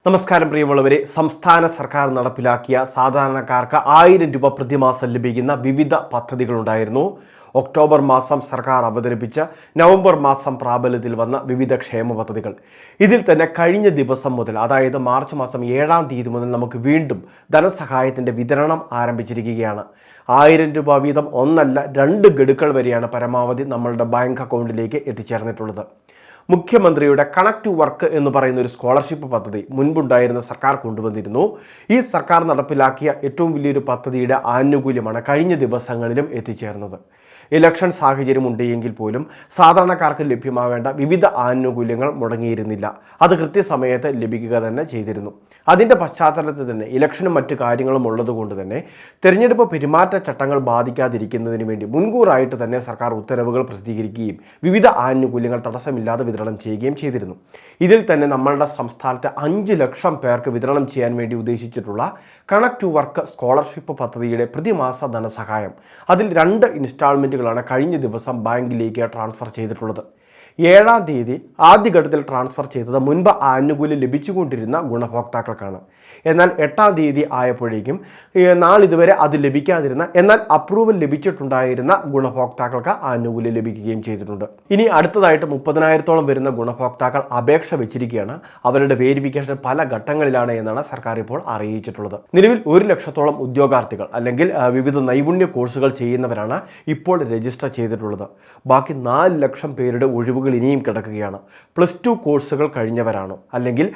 നമസ്കാരം പ്രിയമുള്ളവരെ, സംസ്ഥാന സർക്കാർ നടപ്പിലാക്കിയ സാധാരണക്കാർക്ക് 1000 രൂപ പ്രതിമാസം ലഭിക്കുന്ന വിവിധ പദ്ധതികളുണ്ടായിരുന്നു. ഒക്ടോബർ മാസം സർക്കാർ അവതരിപ്പിച്ച നവംബർ മാസം പ്രാബല്യത്തിൽ വന്ന വിവിധ ക്ഷേമ പദ്ധതികൾ. ഇതിൽ തന്നെ കഴിഞ്ഞ ദിവസം മുതൽ, അതായത് മാർച്ച് മാസം 7-ാം തീയതി മുതൽ നമുക്ക് വീണ്ടും ധനസഹായത്തിൻ്റെ വിതരണം ആരംഭിച്ചിരിക്കുകയാണ്. 1000 രൂപ വീതം ഒന്നല്ല 2 ഗഡുക്കൾ വരെയാണ് പരമാവധി നമ്മളുടെ ബാങ്ക് അക്കൗണ്ടിലേക്ക് എത്തിച്ചേർന്നിട്ടുള്ളത്. മുഖ്യമന്ത്രിയുടെ കണക്ട് ടു വർക്ക് എന്ന് പറയുന്ന ഒരു സ്കോളർഷിപ്പ് പദ്ധതി മുൻപുണ്ടായിരുന്ന സർക്കാർ കൊണ്ടുവന്നിരുന്നു. ഈ സർക്കാർ നടപ്പിലാക്കിയ ഏറ്റവും വലിയൊരു പദ്ധതിയുടെ ആനുകൂല്യമാണ് കഴിഞ്ഞ ദിവസങ്ങളിലും എത്തിച്ചേർന്നത്. ഇലക്ഷൻ സാഹചര്യം ഉണ്ടെങ്കിൽ പോലും സാധാരണക്കാർക്ക് ലഭ്യമാവേണ്ട വിവിധ ആനുകൂല്യങ്ങൾ മുടങ്ങിയിരുന്നില്ല. അത് കൃത്യസമയത്ത് ലഭിക്കുക തന്നെ ചെയ്തിരുന്നു. അതിൻ്റെ പശ്ചാത്തലത്തിൽ തന്നെ ഇലക്ഷനും മറ്റു കാര്യങ്ങളും ഉള്ളതുകൊണ്ട് തന്നെ തെരഞ്ഞെടുപ്പ് പെരുമാറ്റച്ചട്ടങ്ങൾ ബാധിക്കാതിരിക്കുന്നതിന് വേണ്ടി മുൻകൂറായിട്ട് തന്നെ സർക്കാർ ഉത്തരവുകൾ പ്രസിദ്ധീകരിക്കുകയും വിവിധ ആനുകൂല്യങ്ങൾ തടസ്സമില്ലാതെ വിതരണം ചെയ്യുകയും ചെയ്തിരുന്നു. ഇതിൽ തന്നെ നമ്മളുടെ സംസ്ഥാനത്തെ 5 ലക്ഷം പേർക്ക് വിതരണം ചെയ്യാൻ വേണ്ടി ഉദ്ദേശിച്ചിട്ടുള്ള കണക്ട് ടു വർക്ക് സ്കോളർഷിപ്പ് പദ്ധതിയുടെ പ്രതിമാസ ധനസഹായം, അതിൽ 2 ഇൻസ്റ്റാൾമെൻറ്റുകളാണ് കഴിഞ്ഞ ദിവസം ബാങ്കിലേക്ക് ട്രാൻസ്ഫർ ചെയ്തിട്ടുള്ളത്. 7-ാം തീയതി ആദ്യഘട്ടത്തിൽ ട്രാൻസ്ഫർ ചെയ്തത് മുൻപ് ആനുകൂല്യം ലഭിച്ചുകൊണ്ടിരുന്ന ഗുണഭോക്താക്കൾക്കാണ്. എന്നാൽ 8-ാം തീയതി ആയപ്പോഴേക്കും നാളിതുവരെ അത് ലഭിക്കാതിരുന്ന എന്നാൽ അപ്രൂവൽ ലഭിച്ചിട്ടുണ്ടായിരുന്ന ഗുണഭോക്താക്കൾക്ക് ആനുകൂല്യം ലഭിക്കുകയും ചെയ്തിട്ടുണ്ട്. ഇനി അടുത്തതായിട്ട് 30,000-ഓളം വരുന്ന ഗുണഭോക്താക്കൾ അപേക്ഷ വെച്ചിരിക്കുകയാണ്. അവരുടെ വേരിഫിക്കേഷൻ പല ഘട്ടങ്ങളിലാണ് എന്നാണ് സർക്കാർ ഇപ്പോൾ അറിയിച്ചിട്ടുള്ളത്. നിലവിൽ 1 ലക്ഷത്തോളം ഉദ്യോഗാർത്ഥികൾ അല്ലെങ്കിൽ വിവിധ നൈപുണ്യ കോഴ്സുകൾ ചെയ്യുന്നവരാണ് ഇപ്പോൾ രജിസ്റ്റർ ചെയ്തിട്ടുള്ളത്. ബാക്കി 4 ലക്ഷം പേരുടെ ഒഴിവുകൾ ഇനിയും കിടക്കുകയാണ്. +2 കോഴ്സുകൾ കഴിഞ്ഞവരാണോ, അല്ലെങ്കിൽ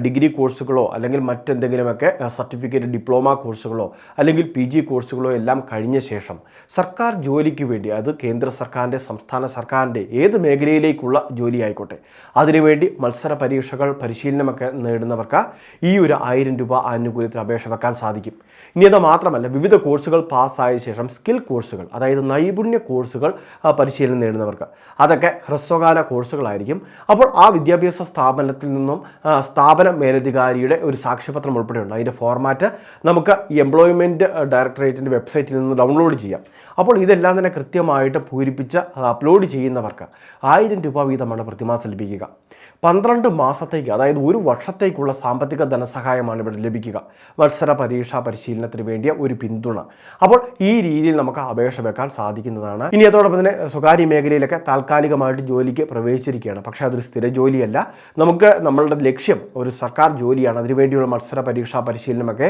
ഡിഗ്രി കോഴ്സുകളോ, അല്ലെങ്കിൽ മറ്റെന്തെങ്കിലുമൊക്കെ സർട്ടിഫിക്കറ്റ് ഡിപ്ലോമ കോഴ്സുകളോ, അല്ലെങ്കിൽ PG കോഴ്സുകളോ എല്ലാം കഴിഞ്ഞ ശേഷം സർക്കാർ ജോലിക്ക് വേണ്ടി, അത് കേന്ദ്ര സർക്കാരിൻ്റെ, സംസ്ഥാന സർക്കാരിൻ്റെ ഏത് മേഖലയിലേക്കുള്ള ജോലി ആയിക്കോട്ടെ, അതിനുവേണ്ടി മത്സര പരീക്ഷകൾ പരിശീലനമൊക്കെ നേടുന്നവർക്ക് ഈ ഒരു 1000 രൂപ ആനുകൂല്യത്തിന് അപേക്ഷ വെക്കാൻ സാധിക്കും. ഇനി അത് മാത്രമല്ല, വിവിധ കോഴ്സുകൾ പാസ്സായ ശേഷം സ്കിൽ കോഴ്സുകൾ, അതായത് നൈപുണ്യ കോഴ്സുകൾ പരിശീലനം നേടുന്നവർക്ക്, അതൊക്കെ ഹ്രസ്വകാല കോഴ്സുകളായിരിക്കും. അപ്പോൾ ആ വിദ്യാഭ്യാസ സ്ഥാപനത്തിൽ നിന്നും സ്ഥാപന മേലധികാരിയുടെ ഒരു സാക്ഷ്യപത്രം ഉൾപ്പെടെയുണ്ട്. അതിൻ്റെ ഫോർമാറ്റ് നമുക്ക് ഈ എംപ്ലോയ്മെൻറ്റ് ഡയറക്ടറേറ്റിൻ്റെ വെബ്സൈറ്റിൽ നിന്ന് ഡൗൺലോഡ് ചെയ്യാം. അപ്പോൾ ഇതെല്ലാം തന്നെ കൃത്യമായിട്ട് പൂരിപ്പിച്ച് അപ്ലോഡ് ചെയ്യുന്നവർക്ക് 1000 രൂപ വീതമാണ് പ്രതിമാസം ലഭിക്കുക. 12 മാസത്തേക്ക്, അതായത് 1 വർഷത്തേക്കുള്ള സാമ്പത്തിക ധനസഹായമാണ് ഇവിടെ ലഭിക്കുക. മത്സര പരീക്ഷാ പരിശീലനത്തിന് വേണ്ടിയ ഒരു പിന്തുണ. അപ്പോൾ ഈ രീതിയിൽ നമുക്ക് അപേക്ഷ വെക്കാൻ സാധിക്കുന്നതാണ്. ഇനി അതോടൊപ്പം തന്നെ സ്വകാര്യ മേഖലയിലൊക്കെ താൽക്കാലികമായിട്ട് ജോലിക്ക് പ്രവേശിച്ചിരിക്കുകയാണ്. പക്ഷേ അതൊരു സ്ഥിര ജോലിയല്ല. നമുക്ക് നമ്മളുടെ ലക്ഷ്യം ഒരു സർക്കാർ ജോലിയാണ്. അതിനുവേണ്ടിയുള്ള മത്സര പരീക്ഷാ പരിശീലനമൊക്കെ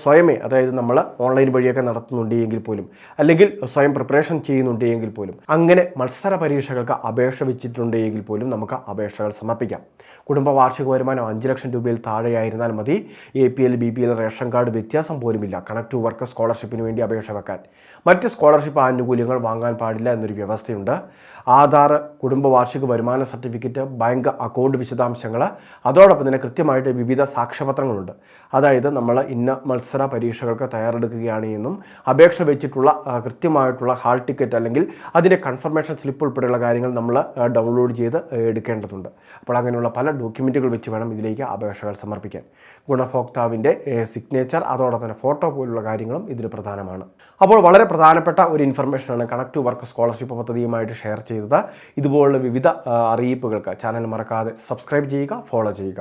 സ്വയമേ, അതായത് നമ്മൾ ഓൺലൈൻ വഴിയൊക്കെ നടത്തുന്നുണ്ടെങ്കിൽ പോലും, അല്ലെങ്കിൽ സ്വയം പ്രിപ്പറേഷൻ ചെയ്യുന്നുണ്ടെങ്കിൽ പോലും, അങ്ങനെ മത്സര പരീക്ഷകൾക്ക് അപേക്ഷ വെച്ചിട്ടുണ്ടെങ്കിൽ പോലും നമുക്ക് അപേക്ഷകൾ സമർപ്പിക്കാം. കുടുംബ വാർഷിക വരുമാനം 5 ലക്ഷം രൂപയിൽ താഴെയായിരുന്നാൽ മതി. APL BPL റേഷൻ കാർഡ് വ്യത്യാസം പോലുമില്ല കണക്ട് ടു വർക്ക് സ്കോളർഷിപ്പിന് വേണ്ടി അപേക്ഷ വെക്കാൻ. മറ്റ് സ്കോളർഷിപ്പ് ആനുകൂല്യങ്ങൾ വാങ്ങാൻ പാടില്ല എന്നൊരു വ്യവസ്ഥയുണ്ട്. ആധാർ, കുടുംബ വാർഷിക വരുമാന സർട്ടിഫിക്കറ്റ്, ബാങ്ക് അക്കൗണ്ട് വിശദാംശങ്ങൾ, അതോടൊപ്പം തന്നെ കൃത്യമായിട്ട് വിവിധ സാക്ഷ്യപത്രങ്ങളുണ്ട്. അതായത് നമ്മൾ ഇന്ന മത്സര പരീക്ഷകൾക്ക് തയ്യാറെടുക്കുകയാണ് എന്നും അപേക്ഷ വെച്ചിട്ടുള്ള കൃത്യമായിട്ടുള്ള ഹാൾ ടിക്കറ്റ് അല്ലെങ്കിൽ അതിൻ്റെ കൺഫർമേഷൻ സ്ലിപ്പ് ഉൾപ്പെടെയുള്ള കാര്യങ്ങൾ നമ്മൾ ഡൗൺലോഡ് ചെയ്ത് എടുക്കേണ്ടതുണ്ട്. അപ്പോൾ അങ്ങനെയുള്ള പല ഡോക്യുമെൻറ്റുകൾ വെച്ച് വേണം ഇതിലേക്ക് അപേക്ഷകൾ സമർപ്പിക്കാൻ. ഗുണഭോക്താവിൻ്റെ സിഗ്നേച്ചർ, അതോടൊപ്പം തന്നെ ഫോട്ടോ പോലുള്ള കാര്യങ്ങളും ഇതിന് പ്രധാനമാണ്. അപ്പോൾ വളരെ പ്രധാനപ്പെട്ട ഒരു ഇൻഫർമേഷനാണ് കണക്ട് ടു വർക്ക് സ്കോളർഷിപ്പ് പദ്ധതിയുമായിട്ട് ഷെയർ ചെയ്തത്. ഇതുപോലുള്ള വിവിധ അറിയിപ്പുകൾക്ക് ചാനൽ മറക്കാതെ സബ്സ്ക്രൈബ് ചെയ്യുക, ഫോളോ ചെയ്യുക.